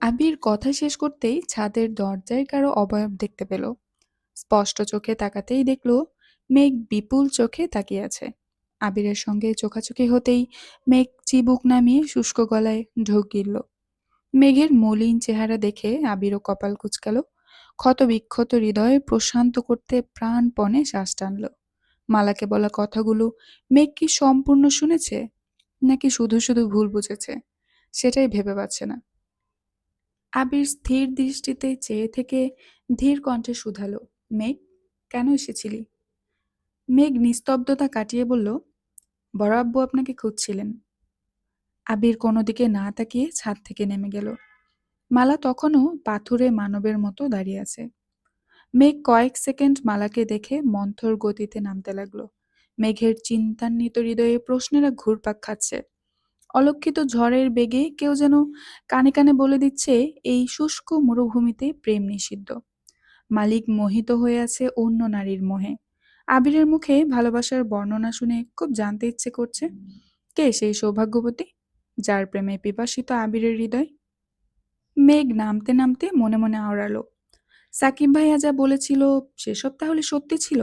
আবির কথা শেষ করতেই ছাদের দরজায় কারো অবয়ব দেখতে পেল। স্পষ্ট চোখে তাকাতেই দেখল মেঘ বিপুল চোখে তাকিয়ে আছে। আবিরের সঙ্গে চোখাচোখি হতেই মেঘ চিবুক নামিয়ে শুষ্ক গলায় ঢোক গিলল। মেঘের মলিন চেহারা দেখে আবিরও কপাল কুঁচকাল। ক্ষত বিক্ষত হৃদয়ে প্রশান্ত করতে প্রাণপণে শ্বাস টানল। মালাকে বলা কথাগুলো মেঘ কি সম্পূর্ণ শুনেছে, নাকি শুধু শুধু ভুল বুঝেছে, সেটাই ভেবে পাচ্ছে না। আবির স্থির দৃষ্টিতে চেয়ে থেকে ধীর কণ্ঠে শুধালো, মেঘ, কেন এসেছিলি? মেঘ নিস্তব্ধতা কাটিয়ে বলল, বড় আব্বু আপনাকে খুঁজছিলেন। আবির কোনো দিকে না তাকিয়ে ছাদ থেকে নেমে গেল। মালা তখনও পাথুরে মানবের মতো দাঁড়িয়ে আছে। মেঘ কয়েক সেকেন্ড মালাকে দেখে মন্থর গতিতে নামতে লাগলো। মেঘের চিন্তান্বিত হৃদয়ে প্রশ্নেরা ঘুরপাক খাচ্ছে। অলক্ষিত ঝড়ের বেগে কেউ যেন কানে কানে বলে দিচ্ছে, এই শুষ্ক মরুভূমিতে প্রেম নিষিদ্ধ। মালিক মোহিত হয়ে আছে অন্য নারীর মোহে। আবিরের মুখে ভালোবাসার বর্ণনা শুনে খুব জানতে ইচ্ছে করছে, কে সেই সৌভাগ্যবতী যার প্রেমে পিপাসিত আবিরের হৃদয়। মেঘ নামতে নামতে মনে মনে আওড়ালো, সাকিব ভাইয়া যা বলেছিল সেসব তাহলে সত্যি ছিল।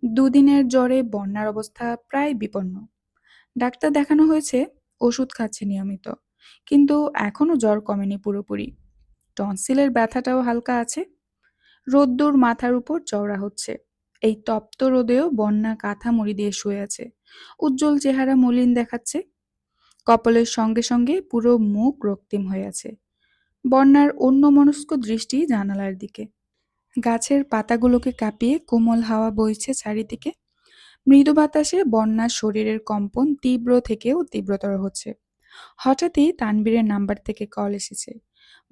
দুদিনের জ্বরে বন্যার অবস্থা প্রায় বিপন্ন। ডাক্তার দেখানো হয়েছে, ওষুধ খাচ্ছে নিয়মিত, কিন্তু এখনো জ্বর কমেনি পুরোপুরি। টনসিলের ব্যথাটাও হালকা আছে। রোদ্দুর মাথার উপর চওড়া হচ্ছে। এই তপ্ত রোদেও বন্যা কাঁথা মুড়ি দিয়ে শুয়ে আছে। উজ্জ্বল চেহারা মলিন দেখাচ্ছে। কপালের সঙ্গে সঙ্গে পুরো মুখ রক্তিম হয়ে আছে। বন্যার অন্যমনস্ক দৃষ্টি জানালার দিকে। গাছের পাতাগুলোকে কাঁপিয়ে কোমল হাওয়া বইছে চারিদিকে। মৃদু বাতাসে বন্যার শরীরের কম্পন তীব্র থেকেও তীব্রতর হচ্ছে। হঠাৎই তানবীরের নাম্বার থেকে কল এসেছে।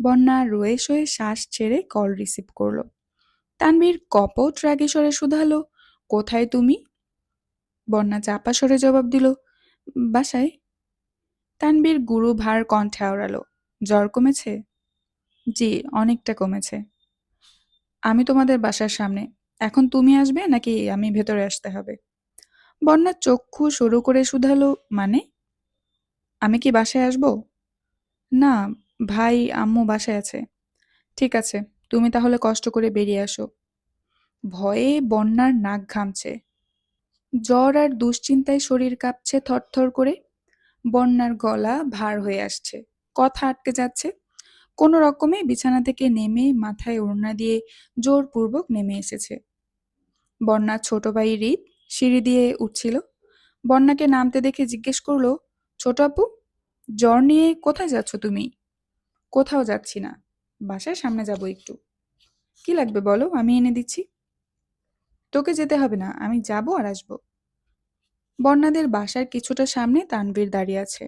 বন্যা রয়ে শয়ে শ্বাস ছেড়ে কল রিসিভ করলো। তানবীর কপট রাগে স্বরে শুধালো, কোথায় তুমি? বন্যা চাপা স্বরে জবাব দিল, বাসায়। তানবীর গুরু ভার কণ্ঠে আওড়ালো, জ্বর কমেছে? জি, অনেকটা কমেছে। আমি তোমাদের বাসার সামনে। এখন তুমি আসবে নাকি আমি ভেতরে আসতে হবে? বন্যা চক্ষু সরু করে শুধালো, মানে? আমি কি বাসায় আসবো? না, ভাই আম্মু বাসায় আছে। ঠিক আছে, তুমি তাহলে কষ্ট করে বেরিয়ে আসো। ভয়ে বন্যার নাক ঘামছে। জ্বর আর দুশ্চিন্তায় শরীর কাঁপছে থরথর করে। বন্যার গলা ভার হয়ে আসছে, কথা আটকে যাচ্ছে। কোনো রকমে বিছানা থেকে নেমে মাথায় ওড়না দিয়ে জোরপূর্বক নেমে এসেছে। বন্যার ছোট ভাই হৃদ সিঁড়ি দিয়ে উঠছিল। বন্যাকে নামতে দেখে জিজ্ঞেস করলো, ছোট আপু, জ্বর নিয়ে কোথায় যাচ্ছ তুমি? কোথাও যাচ্ছি না, বাসার সামনে যাব একটু। কি লাগবে বলো, আমি এনে দিচ্ছি। তোকে যেতে হবে না, আমি যাব আর আসবো। বন্যাদের বাসার কিছুটা সামনে তানভীর দাঁড়িয়ে আছে,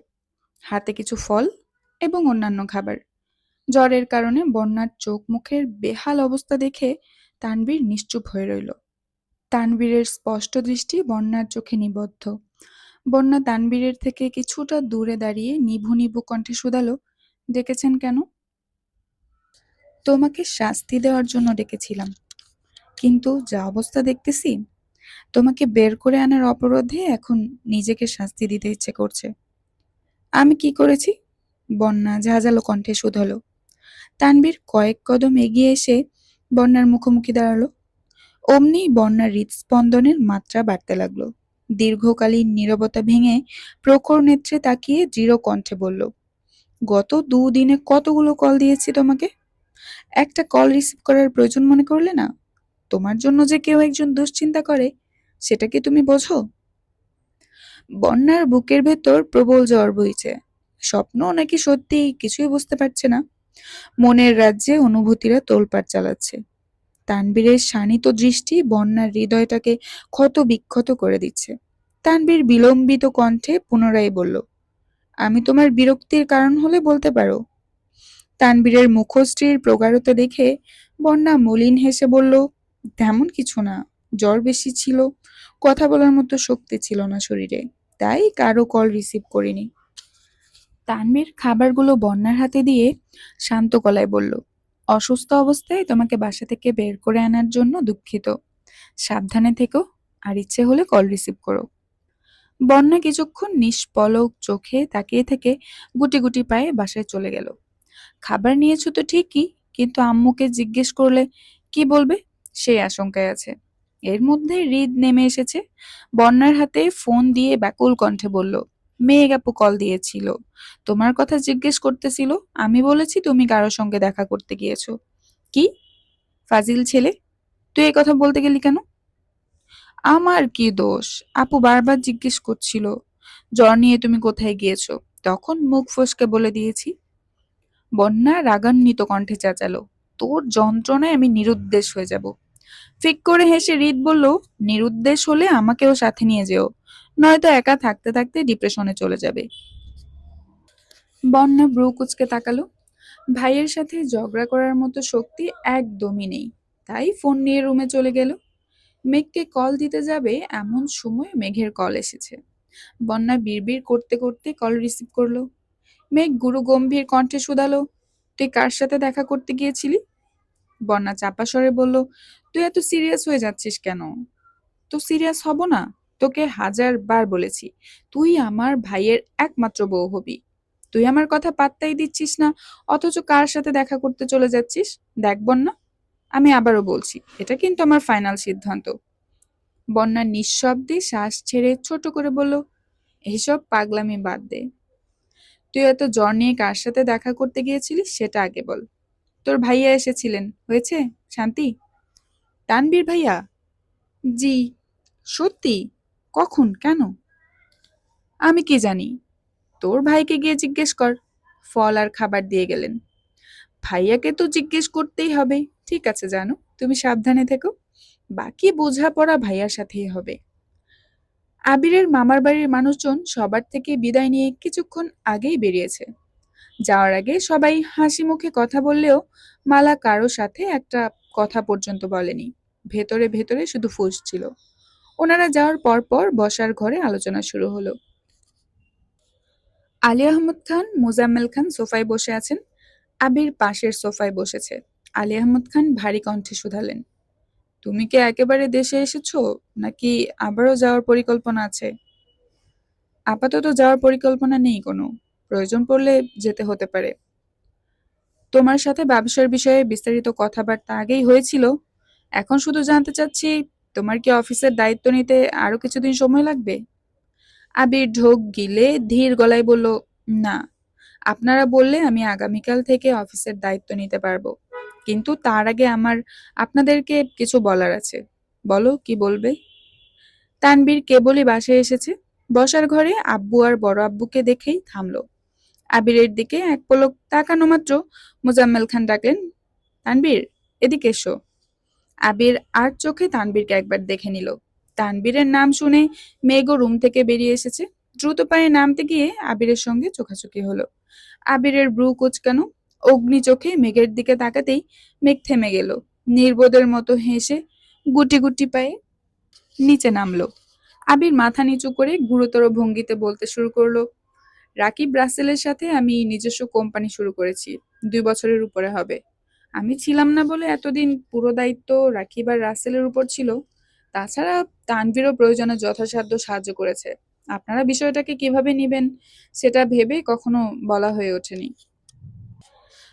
হাতে কিছু ফল এবং অন্যান্য খাবার। জ্বরের কারণে বন্যার চোখ মুখের বেহাল অবস্থা দেখে তানভীর নিশ্চুপ হয়ে রইল। তানভীরের স্পষ্ট দৃষ্টি বন্যার চোখে নিবদ্ধ। বন্যা তানভীরের থেকে কিছুটা দূরে দাঁড়িয়ে নিভু নিভু কণ্ঠে শুধালো, ডেকেছেন কেন? তোমাকে শাস্তি দেওয়ার জন্য ডেকেছিলাম, কিন্তু যা অবস্থা দেখতেছি, তোমাকে বের করে আনার অপরাধে এখন নিজেকে শাস্তি দিতে ইচ্ছে করছে। আমি কি করেছি? বন্যা ঝাঁঝালো কণ্ঠে শুধালো। তানভীর কয়েক কদম এগিয়ে এসে বন্যার মুখোমুখি দাঁড়ালো। অমনি বন্যার হৃদস্পন্দনের মাত্রা বাড়তে লাগলো। দীর্ঘকালীন নীরবতা ভেঙে প্রখর নেত্রে তাকিয়ে দৃঢ় কণ্ঠে বলল, গত 2 দিনে কতগুলো কল দিয়েছি তোমাকে, একটা কল রিসিভ করার প্রয়োজন মনে করলে না? তোমার জন্য যে কেউ একজন দুশ্চিন্তা করে, সেটা কি তুমি বোঝো? বন্যার বুকের ভেতর প্রবল ঝড় বইছে। স্বপ্ন নাকি সত্যি কিছুই বুঝতে পারছে না। মনের রাজ্যে অনুভূতিরা তোলপাড় চালাচ্ছে। তানবীরের শানিত দৃষ্টি বন্যার হৃদয়টাকে ক্ষত বিক্ষত করে দিচ্ছে। তানবীর বিলম্বিত কণ্ঠে পুনরায় বলল, আমি তোমার বিরক্তির কারণ হলে বলতে পারো। তানবীরের মুখশ্রীর প্রগাঢ়তা দেখে বন্যা মলিন হেসে বলল, তেমন কিছু না, জ্বর বেশি ছিল, কথা বলার মতো শক্তি ছিল না শরীরে, তাই কারো কল রিসিভ করিনি। তানবীর খাবারগুলো বন্যার হাতে দিয়ে শান্ত গলায় বলল, অসুস্থ অবস্থায় তোমাকে বাসা থেকে বের করে আনার জন্য দুঃখিত। সাবধানে থেকো, আর ইচ্ছে হলে কল রিসিভ করো। বন্যা কিছুক্ষণ নিষ্পলক চোখে তাকিয়ে থেকে গুটি গুটি পায়ে বাসায় চলে গেল। খাবার নিয়েছো তো ঠিকই, কিন্তু আম্মুকে জিজ্ঞেস করলে কি বলবে সেই আশঙ্কায় আছে। এর মধ্যে হৃদ নেমে এসেছে। বন্যার হাতে ফোন দিয়ে ব্যাকুল কণ্ঠে বলল, মেঘ আপু কল দিয়েছিল, তোমার কথা জিজ্ঞেস করতেছিল। আমি বলেছি তুমি কারোর সঙ্গে দেখা করতে গিয়েছো। কি ফাজিল ছেলে, তুই এই কথা বলতে গেলি কেন? আমার কি দোষ? আপু বারবার জিজ্ঞেস করছিল জ্বর নিয়ে তুমি কোথায় গিয়েছো, তখন মুখ ফসকে বলে দিয়েছি। বন্যা রাগান্বিত কণ্ঠে চেঁচালো, তোর যন্ত্রণায় আমি নিরুদ্দেশ হয়ে যাব। ফিক করে হেসে হৃদ বলল, নিরুদ্দেশ হলে আমাকেও সাথে নিয়ে যেও, নয়তো একা থাকতে থাকতে ডিপ্রেশনে চলে যাবে। বন্যা ব্রু কুচকে তাকালো। ভাইয়ের সাথে ঝগড়া করার মতো শক্তি একদমই নেই, তাই ফোন নিয়ে রুমে চলে গেল। মেঘকে কল দিতে যাবে এমন সময় মেঘের কল এসেছে। বন্যা বিড়বিড় করতে করতে কল রিসিভ করলো। মেঘ গুরু গম্ভীর কণ্ঠে শুধালো, তুই কার সাথে দেখা করতে গিয়েছিলি? বন্যা চাপা স্বরে বলল, তুই এত সিরিয়াস হয়ে যাচ্ছিস কেন? তো সিরিয়াস হব না? তোকে 1000 বার বলেছি, তুই আমার ভাইয়ের একমাত্র বউ হবি। তুই আমার কথা পাত্তাই দিচ্ছিস না, অথচ কার সাথে দেখা করতে চলে যাচ্ছিস। দেখ বন্যা, আমি আবারও বলছি, এটা কিন্তু আমার ফাইনাল সিদ্ধান্ত। বন্যা নিঃশব্দে শ্বাস ছেড়ে ছোট করে বলল, এইসব পাগলামি বাদ দে। তুই এত জ্বর নিয়ে কার সাথে দেখা করতে গিয়েছিলিস সেটা আগে বল। তোর ভাইয়া এসেছিলেন, হয়েছে? শান্তি? তানবীর ভাইয়া? জি। সত্যি? কখন, কেন? আমি কি জানি, তোর ভাইকে গিয়ে জিজ্ঞেস কর। ফল আর খাবার দিয়ে গেলেন। ভাইয়াকে তো জিজ্ঞেস করতেই হবে। ঠিক আছে জানো, তুমি সাবধানে থেকো। বাকি বোঝাপড়া ভাইয়ার সাথেই হবে। আবিরের মামার বাড়ির মানুষজন সবার থেকে বিদায় নিয়ে কিছুক্ষণ আগেই বেরিয়েছে। যাওয়ার আগে সবাই হাসি মুখে কথা বললেও মালা কারো সাথে একটা কথা পর্যন্ত বলেনি। ভেতরে ভেতরে শুধু ফুঁসছিল। ওনারা যাওয়ার পর পর বসার ঘরে আলোচনা শুরু হলো। আলী আহমদ খান, মোজাম্মেল খান সোফায় বসে আছেন। আবির পাশের সোফায় বসেছে। আলী আহমদ খান ভারী কণ্ঠে শুধালেন, তুমি কি একেবারে দেশে এসেছো, নাকি আবারও যাওয়ার পরিকল্পনা আছে? আপাতত যাওয়ার পরিকল্পনা নেই কোনো, প্রয়োজন পড়লে যেতে হতে পারে। তোমার সাথে ব্যবসার বিষয়ে বিস্তারিত কথাবার্তা আগেই হয়েছিল। এখন শুধু জানতে চাচ্ছি, তোমার কি অফিসের দায়িত্ব নিতে আরো কিছুদিন সময় লাগবে? আবির ঢোক গিলে ধীর গলায় বলল, না, আপনারা বললে আমি আগামীকাল থেকে অফিসের দায়িত্ব নিতে পারবো। কিন্তু তার আগে আমার আপনাদেরকে কিছু বলার আছে। বলো, কি বলবে? তানবীর কেবলই বাসায় এসেছে। বসার ঘরে আব্বু আর বড় আব্বুকে দেখেই থামলো। আবিরের দিকে এক পলক তাকানো মাত্র মোজাম্মেল খান ডাকলেন, তানবীর, এদিকে এসো। আবির আর চোখে তানবীরকে একবার দেখে নিল। তানবীরের নাম শুনে মেঘও রুম থেকে বেরিয়ে এসেছে। দ্রুত পায়ে নামতে গিয়ে আবিরের সঙ্গে চোখাচোখি হলো। আবিরের ব্রু কুঁচকানো, অগ্নি চোখে মেঘের দিকে তাকাতেই মেঘ থেমে গেল। নির্বোধের মতো হেসে গুটি গুটি পায়ে নিচে নামলো। আবির মাথা নিচু করে গুরুতর ভঙ্গিতে বলতে শুরু করলো, রাকিব রাসেলের সাথে আমি নিজস্ব কোম্পানি শুরু করেছি। 2 বছরের উপরে হবে। আমি ছিলাম না বলে এতদিন পুরো দায়িত্ব রাকিব আর রাসেলের উপর ছিল। তাছাড়া তানভীরও প্রয়োজনে যথাসাধ্য সাহায্য করেছে। আপনারা বিষয়টাকে কিভাবে নিবেন সেটা ভেবে কখনো বলা হয়ে ওঠেনি।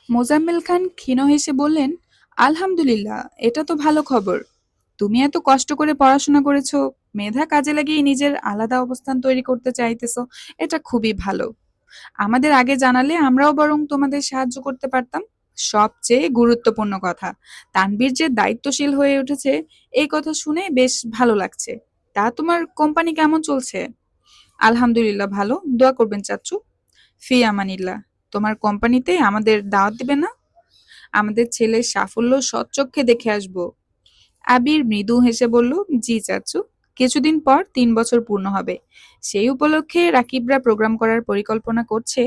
মোজাম্মেল খান ক্ষীণ হেসে বললেন, আলহামদুলিল্লাহ, এটা তো ভালো খবর। তুমি এত কষ্ট করে পড়াশোনা করেছো, মেধা কাজে লাগিয়ে নিজের আলাদা অবস্থান তৈরি করতে চাইতেছো, এটা খুবই ভালো। আমাদের আগে জানালে আমরাও বরং তোমাদের সাহায্য করতে পারতাম। সবচেয়ে গুরুত্বপূর্ণ কথা, তানবীর যে দায়িত্বশীল হয়ে উঠেছে, এই কথা শুনে বেশ ভালো লাগছে। তা তোমার কোম্পানি কেমন চলছে? আলহামদুলিল্লাহ ভালো, দোয়া করবেন চাচ্চু। ফি আমানিল্লাহ। তোমার কোম্পানিতে আমাদের দাওয়াত দিবে না? আমাদের ছেলের সাফল্য সচক্ষে দেখে আসবো। আবির মৃদু হেসে বলল, জি চাচ্চু, কিছুদিন পর 3 বছর পূর্ণ হবে। সেই উপলক্ষে রাকিবরা প্রোগ্রাম করার পরিকল্পনা করছে।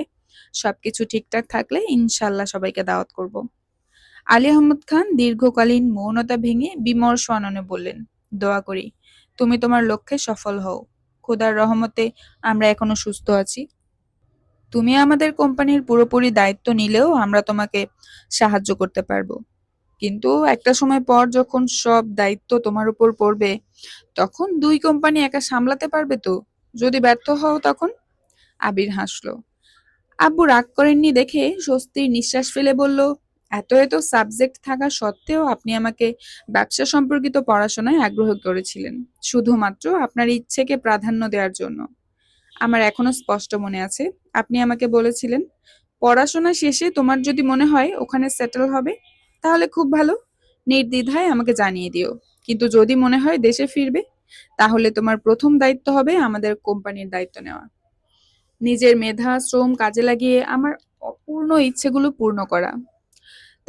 সবকিছু ঠিকঠাক থাকলে ইনশাল্লাহ সবাইকে দাওয়াত করব। আলী আহমদ খান দীর্ঘকালীন মৌনতা ভেঙে বিমর্ষ আননে বললেন, দোয়া করি তুমি তোমার লক্ষ্যে সফল হও। খোদার রহমতে আমরা এখনো সুস্থ আছি। তুমি আমাদের কোম্পানির পুরোপুরি দায়িত্ব নিলেও আমরা তোমাকে সাহায্য করতে পারবো। কিন্তু একটা সময় পর যখন সব দায়িত্ব তোমার উপর পড়বে, তখন 2 কোম্পানি একা সামলাতে পারবে তো? যদি ব্যর্থ হও তখন? আবির হাসলো। আব্বু রাগ করেননি দেখে স্বস্তির নিঃশ্বাস ফেলে বলল, এত এত সাবজেক্ট থাকা সত্ত্বেও আপনি আমাকে ব্যবসা সম্পর্কিত পড়াশোনায় আগ্রহ করেছিলেন, শুধুমাত্র আপনার ইচ্ছেকে প্রাধান্য দেওয়ার জন্য। আমার এখনো স্পষ্ট মনে আছে, আপনি আমাকে বলেছিলেন, পড়াশোনা শেষে তোমার যদি মনে হয় ওখানে সেটেল হবে, তাহলে খুব ভালো, নির্দ্বিধায় আমাকে জানিয়ে দিও। কিন্তু যদি মনে হয় দেশে ফিরবে, তাহলে তোমার প্রথম দায়িত্ব হবে আমাদের কোম্পানির দায়িত্ব নেওয়া, নিজের মেধা শ্রম কাজে লাগিয়ে আমার অপূর্ণ ইচ্ছেগুলো পূর্ণ করা।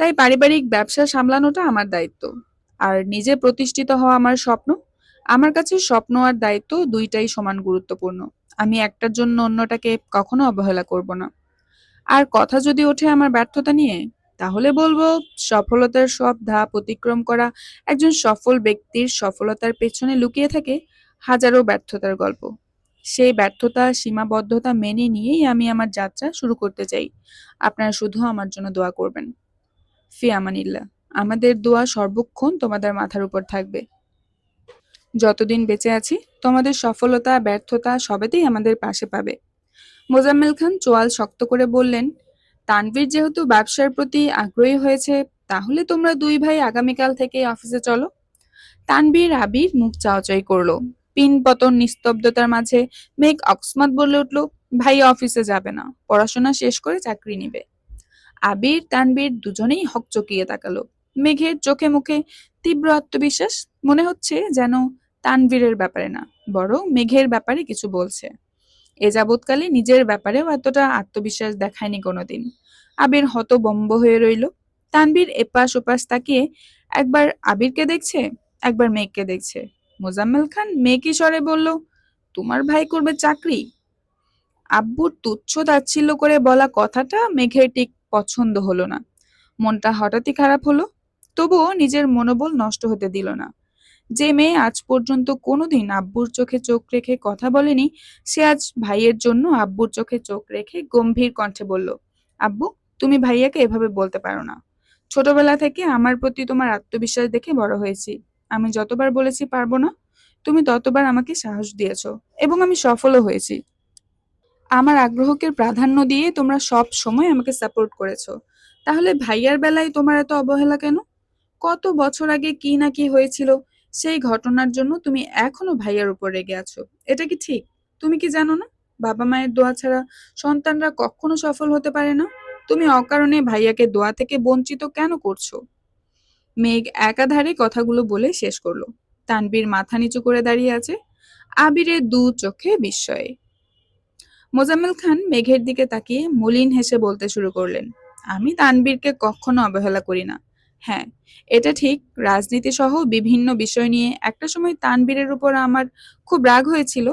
তাই পারিবারিক ব্যবসা সামলানোটা আমার দায়িত্ব, আর নিজে প্রতিষ্ঠিত হওয়া আমার স্বপ্ন। আমার কাছে স্বপ্ন আর দায়িত্ব দুইটাই সমান গুরুত্বপূর্ণ। আমি একটার জন্য অন্যটাকে কখনো অবহেলা করব না। আর কথা যদি ওঠে আমার ব্যর্থতা নিয়ে, তাহলে বলবো, সফলতার সব ধাপ অতিক্রম করা একজন সফল ব্যক্তির সফলতার পেছনে লুকিয়ে থাকে হাজারো ব্যর্থতার গল্প। সেই ব্যর্থতা সীমাবদ্ধতা মেনে নিয়েই আমি আমার যাত্রা শুরু করতে চাই। আপনারা শুধু আমার জন্য দোয়া করবেন। ফি আমানিল্লাহ। আমাদের দোয়া সর্বক্ষণ তোমাদের মাথার উপর থাকবে। যতদিন বেঁচে আছি, তোমাদের সফলতা ব্যর্থতা সবেতেই আমাদের পাশে পাবে। মোজাম্মেল খান চোয়াল শক্ত করে বললেন, তানভীর যেহেতু ব্যবসার প্রতি আগ্রহী হয়েছে, তাহলে তোমরা দুই ভাই আগামীকাল থেকে অফিসে চলো। তানভীর আবির মুখ চাওয়াচাই করলো। পিন পতন নিস্তব্ধতার মাঝে মেঘ অকস্মাৎ বলে উঠল, ভাই অফিসে যাবে না, পড়াশোনা শেষ করে চাকরি নিবে। আবির তানভীর দুজনেই হকচকিয়ে তাকালো। মেঘের চোখে মুখে তীব্র আত্মবিশ্বাস, মনে হচ্ছে যেন তানভীরের ব্যাপারে না, বরং মেঘের ব্যাপারে কিছু বলছে। এ যাবৎকালে নিজের ব্যাপারেও এতটা আত্মবিশ্বাস দেখায়নি কোনোদিন। আবির হতবম্ব হয়ে রইল। তানভীর এপাশ ওপাশ তাকিয়ে একবার আবিরকে দেখছে, একবার মেঘকে দেখছে। মোজাম্মেল খান মেঘি স্বরে বলল, তোমার ভাই করবে চাকরি? আব্বুর তুচ্ছ তাচ্ছিল্য করে বলা কথাটা মেঘের ঠিক পছন্দ হলো না। মনটা হঠাৎই খারাপ হলো, তবুও নিজের মনোবল নষ্ট হতে দিল না। যে মেয়ে আজ পর্যন্ত কোনোদিন আব্বুর চোখে চোখ রেখে কথা বলেনি, সে আজ ভাইয়ের জন্য আব্বুর চোখে চোখ রেখে গম্ভীর কণ্ঠে বলল, আব্বু, তুমি ভাইয়াকে এভাবে বলতে পারো না। ছোটবেলা থেকে আমার প্রতি তোমার আত্মবিশ্বাস দেখে বড় হয়েছি। আমি যতবার বলেছি পারবো না, তুমি ততবার আমাকে সাহস দিয়েছো, এবং আমি সফলও হয়েছি। আমার আগ্রহকে প্রাধান্য দিয়ে তোমরা সব সময় আমাকে সাপোর্ট করেছো। তাহলে ভাইয়ার বেলায় তোমার এত অবহেলা কেন? কত বছর আগে কি না কি হয়েছিল, সেই ঘটনার জন্য তুমি এখনো ভাইয়ার উপর রেগে আছো। এটা কি ঠিক? তুমি কি জানো না, বাবা মায়ের দোয়া ছাড়া সন্তানরা কখনো সফল হতে পারে না? তুমি অকারণে ভাইয়াকে দোয়া থেকে বঞ্চিত কেন করছো? মেঘ একাধারে কথাগুলো বলে শেষ করলো। তানবীর মাথা নিচু করে দাঁড়িয়ে আছে, আবিরের দু চোখে বিস্ময়ে। মোজাম্মেল খান মেঘের দিকে তাকিয়ে মলিন হেসে বলতে শুরু করলেন, আমি তানবীরকে কখনো অবহেলা করি না। হ্যাঁ, এটা ঠিক, রাজনীতি সহ বিভিন্ন বিষয় নিয়ে একটা সময় তানবীরের উপর আমার খুব রাগ হয়েছিল।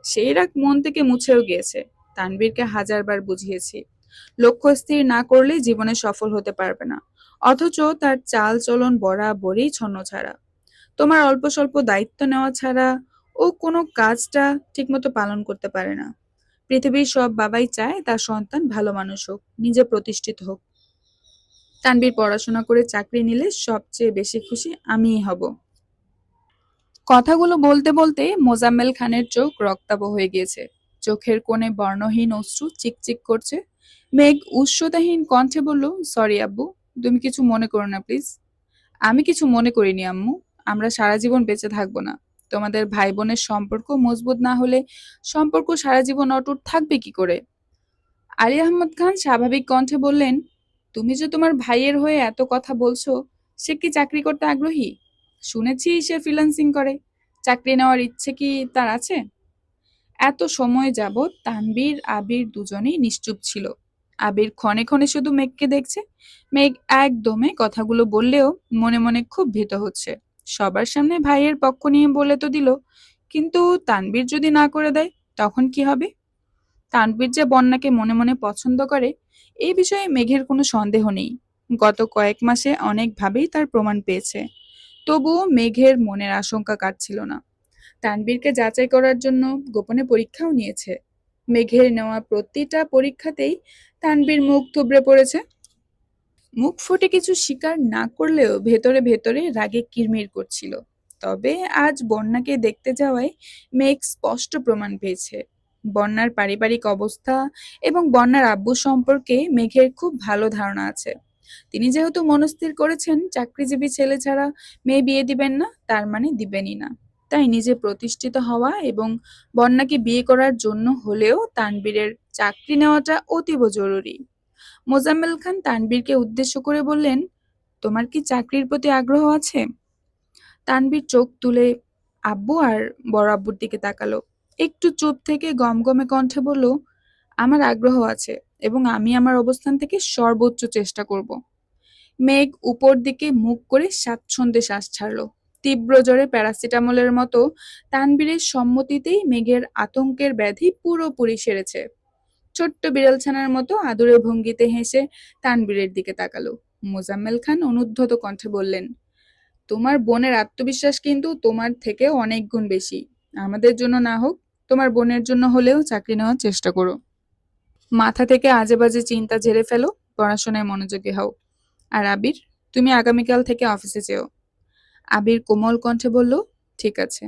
সেই রাগ মন থেকে মুছেও গিয়েছে। তানবীরকে হাজারবার বুঝিয়েছি, লক্ষ্য স্থির না করলে জীবনে সফল হতে পারবে না। অথচ তার চাল চলন বরাবরই ছন্নছাড়া। তোমার অল্প স্বল্প দায়িত্ব নেওয়া ছাড়া ও কোনো কাজটা ঠিকমতো পালন করতে পারে না। পৃথিবীর সব বাবাই চায় তার সন্তান ভালো মানুষ হোক, নিজে প্রতিষ্ঠিত হোক। তানবীর পড়াশোনা করে চাকরি নিলে সবচেয়ে বেশি খুশি আমিই হব। কথাগুলো বলতে বলতে মোজাম্মেল খানের চোখ রক্তাভ হয়ে গিয়েছে। চোখের কোণে বর্ণহীন অশ্রু চিকচিক করছে। মেঘ উৎসতাহীন কণ্ঠে বলল, সরি আব্বু, তুমি কিছু মনে করো না প্লিজ। আমি কিছু মনে করিনি আম্মু। আমরা সারা জীবন বেঁচে থাকবো না। তোমাদের ভাই বোনের সম্পর্ক মজবুত না হলে সম্পর্ক সারা জীবন অটুট থাকবে কি করে? আলী আহমদ খান স্বাভাবিক কণ্ঠে বললেন, তুমি যে তোমার ভাইয়ের হয়ে এত কথা বলছো, সে কি চাকরি করতে আগ্রহী? শুনেছি সে ফ্রিল্যান্সিং করে। চাকরি নেওয়ার ইচ্ছে কি তার আছে? এত সময় যাবৎ তানবীর আবির দুজনেই নিশ্চুপ ছিল। আবির ক্ষণে ক্ষণে শুধু মেঘকে দেখছে। মেঘ একদমে কথাগুলো বললেও মনে মনে খুব ভীত হচ্ছে। সবার সামনে ভাইয়ের পক্ষ নিয়ে বলে তো দিল, কিন্তু তানবীর যদি না করে দেয়, তখন কি হবে? তানভীর যে বন্যাকে মনে মনে পছন্দ করে, এই বিষয়ে মেঘের কোনো সন্দেহ নেই। গত কয়েক মাসে অনেকভাবেই তার প্রমাণ পেয়েছে। তবুও মেঘের মনের আশঙ্কা কাটছিল না। তানবীরকে যাচাই করার জন্য গোপনে পরীক্ষাও নিয়েছে। মেঘের নেওয়া প্রতিটা পরীক্ষাতেই তানবীর মুখ থুবড়ে পড়েছে। মুখ ফুটে কিছু স্বীকার না করলেও ভেতরে ভেতরে রাগে কিরমির করছিল। তবে আজ বন্যাকে দেখতে যাওয়ায় মেঘ স্পষ্ট প্রমাণ পেয়েছে, বন্যার পারিবারিক অবস্থা এবং বন্যার আব্বু সম্পর্কে মেঘের খুব ভালো ধারণা আছে। তিনি যেহেতু মনস্থির করেছেন চাকরিজীবী ছেলে ছাড়া মেয়ে বিয়ে দিবেন না, তার মানে দিবেনই না। তাই নিজে প্রতিষ্ঠিত হওয়া এবং বন্যাকে বিয়ে করার জন্য হলেও তানবীরের চাকরি নেওয়াটা অতীব জরুরি। মোজাম্মেল খান তানবীরকে উদ্দেশ্য করে বললেন, তোমার কি চাকরির প্রতি আগ্রহ আছে? তানবীর চোখ তুলে আব্বু আর বড় আব্বুর দিকে তাকালো। একটু চুপ থেকে গমগমে কণ্ঠে বলল, আমার আগ্রহ আছে এবং আমি আমার অবস্থান থেকে সর্বোচ্চ চেষ্টা করব। মেঘ উপর দিকে মুখ করে স্বাচ্ছন্দ্যে শ্বাস ছাড়ল। তীব্র জ্বরে প্যারাসিটামলের মতো তানবীরের সম্মতিতেই মেঘের আতঙ্কের ব্যাধি পুরোপুরি সেরেছে। ছোট্ট বিড়ালছানার মতো আদুরে ভঙ্গিতে হেসে তানবীরের দিকে তাকালো। মোজাম্মেল খান অনুদ্ধত কণ্ঠে বললেন, তোমার বোনের আত্মবিশ্বাস কিন্তু তোমার থেকেও অনেক গুণ বেশি। আমাদের জন্য না হোক, তোমার বোনের জন্য হলেও চাকরি নেওয়ার চেষ্টা করো। মাথা থেকে আজে বাজে চিন্তা ঝেড়ে ফেলো, পড়াশোনায় মনোযোগী হও। আর আবির, তুমি আগামীকাল থেকে অফিসে যেও। আবির কোমল কণ্ঠে বলল, ঠিক আছে।